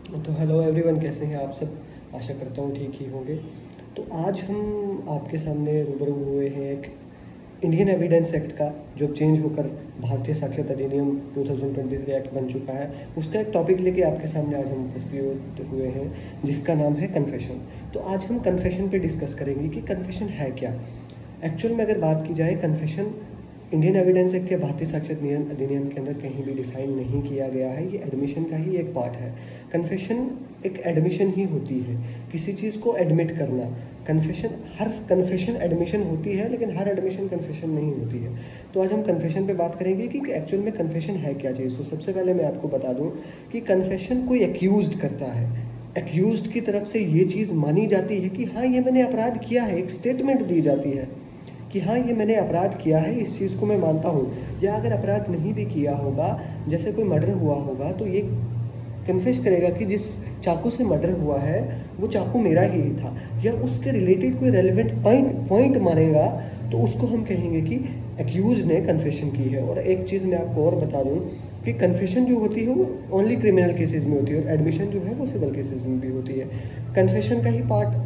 तो hello everyone, कैसे हैं आप सब। आशा करता हूँ ठीक ही होंगे। तो आज हम आपके सामने रूबरू हुए हैं एक इंडियन एविडेंस एक्ट का, जो चेंज होकर भारतीय साक्षरता अधिनियम 2023 एक्ट बन चुका है। उसका एक टॉपिक लेके आपके सामने आज हम उपस्थित हुए हैं, जिसका नाम है कन्फेशन। तो आज हम कन्फेशन पे डिस्कस करेंगे कि कन्फेशन है क्या। एक्चुअल में अगर बात की जाए, कन्फेशन इंडियन एविडेंस एक्ट या भारतीय साक्षरता नियम अधिनियम के अंदर कहीं भी डिफाइन नहीं किया गया है। ये एडमिशन का ही एक पार्ट है। कन्फेशन एक एडमिशन ही होती है, किसी चीज़ को एडमिट करना। हर कन्फेशन एडमिशन होती है, लेकिन हर एडमिशन कन्फेशन नहीं होती है। तो आज हम कन्फेशन पे बात करेंगे कि एक्चुअल में कन्फेशन है क्या चीज़। तो सबसे पहले मैं आपको बता दूं कि कन्फेशन कोई एक्यूज्ड करता है। एक्यूज्ड की तरफ से ये चीज़ मानी जाती है कि हाँ, ये मैंने अपराध किया है। एक स्टेटमेंट दी जाती है कि हाँ, ये मैंने अपराध किया है, इस चीज़ को मैं मानता हूँ। या अगर अपराध नहीं भी किया होगा, जैसे कोई मर्डर हुआ होगा, तो ये कन्फेस करेगा कि जिस चाकू से मर्डर हुआ है वो चाकू मेरा ही था, या उसके रिलेटेड कोई रेलिवेंट पॉइंट मानेगा, तो उसको हम कहेंगे कि एक्यूज ने कन्फेशन की है। और एक चीज़ मैं आपको और बता दूं कि कन्फेशन जो होती है वो ओनली क्रिमिनल केसेस में होती है, और एडमिशन जो है वो सिविल केसेस में भी होती है। कन्फेशन का ही पार्ट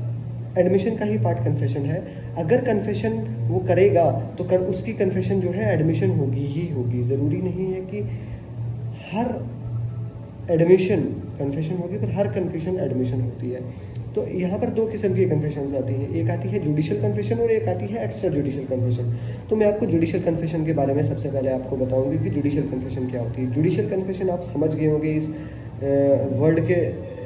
एडमिशन का ही पार्ट कन्फेशन है। अगर कन्फेशन वो करेगा तो उसकी कन्फेशन जो है एडमिशन होगी ही होगी। ज़रूरी नहीं है कि हर एडमिशन कन्फेशन होगी, पर हर कन्फेशन एडमिशन होती है। तो यहाँ पर दो किस्म की कन्फेशंस आती हैं। एक आती है जुडिशियल कन्फेशन और एक आती है एक्स्ट्रा जुडिशियल कन्फेशन। तो मैं आपको जुडिशियल कन्फेशन के बारे में सबसे पहले आपको बताऊंगी कि जुडिशियल कन्फेशन क्या होती है। जुडिशियल कन्फेशन आप समझ गए होंगे, इस वर्ड के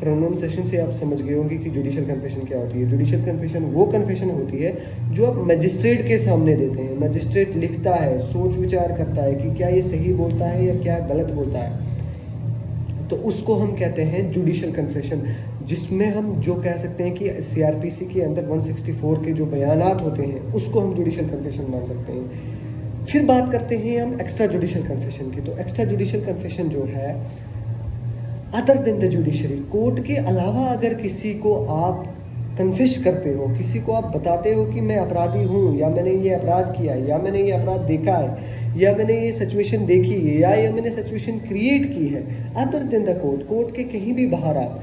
प्रोनाउंसिएशन से आप समझ गए होंगे कि जुडिशियल कन्फेशन क्या होती है। जुडिशियल कन्फेशन वो कन्फेशन होती है जो आप मजिस्ट्रेट के सामने देते हैं। मजिस्ट्रेट लिखता है, सोच विचार करता है कि क्या ये सही बोलता है या क्या गलत बोलता है, तो उसको हम कहते हैं जुडिशियल कन्फेशन। जिसमें हम जो कह सकते हैं कि सीआरपीसी के अंदर 164 के जो बयानात होते हैं, उसको हम जुडिशियल कन्फेशन मान सकते हैं। फिर बात करते हैं हम एक्स्ट्रा जुडिशियल कन्फेशन की। तो एक्स्ट्रा जुडिशियल कन्फेशन जो है, other than the judiciary, court के अलावा अगर किसी को आप कन्फेस करते हो, किसी को आप बताते हो कि मैं अपराधी हूँ, या मैंने ये अपराध किया है, या मैंने ये अपराध देखा है, या मैंने ये सिचुएशन देखी है, या ये मैंने सिचुएशन क्रिएट की है, अदर देन द कोर्ट के कहीं भी बाहर आप,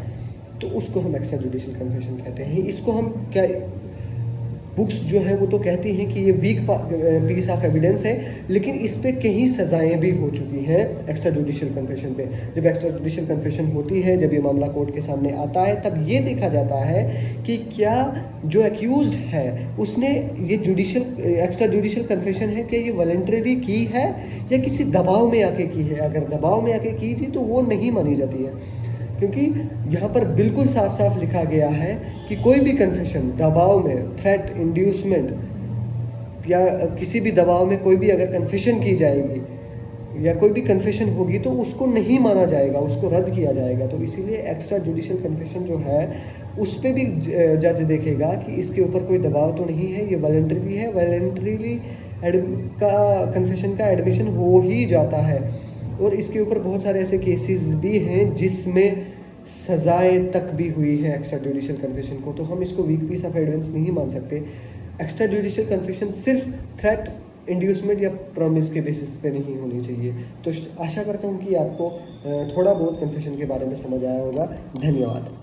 तो उसको हम एक्स्ट्रा जुडिशियल कन्फेशन कहते हैं। इसको हम क्या, बुक्स जो हैं वो तो कहती हैं कि ये वीक पीस ऑफ एविडेंस है, लेकिन इस पे कई सज़ाएं भी हो चुकी हैं एक्स्ट्रा जुडिशियल कन्फेशन पे। जब एक्स्ट्रा जुडिशियल कन्फेशन होती है, जब ये मामला कोर्ट के सामने आता है, तब ये देखा जाता है कि क्या जो एक्यूज्ड है उसने ये एक्स्ट्रा जुडिशियल कन्फेशन है कि ये वॉलंटरी की है या किसी दबाव में आके की है। अगर दबाव में आके की थी तो वो नहीं मानी जाती है, क्योंकि यहाँ पर बिल्कुल साफ साफ लिखा गया है कि कोई भी कन्फेशन दबाव में, थ्रेट, इंड्यूसमेंट या किसी भी दबाव में कोई भी अगर कन्फेशन की जाएगी या कोई भी कन्फेशन होगी तो उसको नहीं माना जाएगा, उसको रद्द किया जाएगा। तो इसीलिए एक्स्ट्रा जुडिशियल कन्फेशन जो है उस पर भी जज देखेगा कि इसके ऊपर कोई दबाव तो नहीं है, ये वॉलंटरी है, वॉलंटरीली का कन्फेशन का एडमिशन हो ही जाता है। और इसके ऊपर बहुत सारे ऐसे केसेस भी हैं जिसमें सज़ाएं तक भी हुई हैं एक्स्ट्रा जुडिशियल कन्फेशन को। तो हम इसको वीक पीस ऑफ एविडेंस नहीं मान सकते। एक्स्ट्रा जुडिशियल कन्फेशन सिर्फ थ्रेट, इंड्यूसमेंट या प्रॉमिस के बेसिस पे नहीं होनी चाहिए। तो आशा करता हूँ कि आपको थोड़ा बहुत कन्फेशन के बारे में समझ आया होगा। धन्यवाद।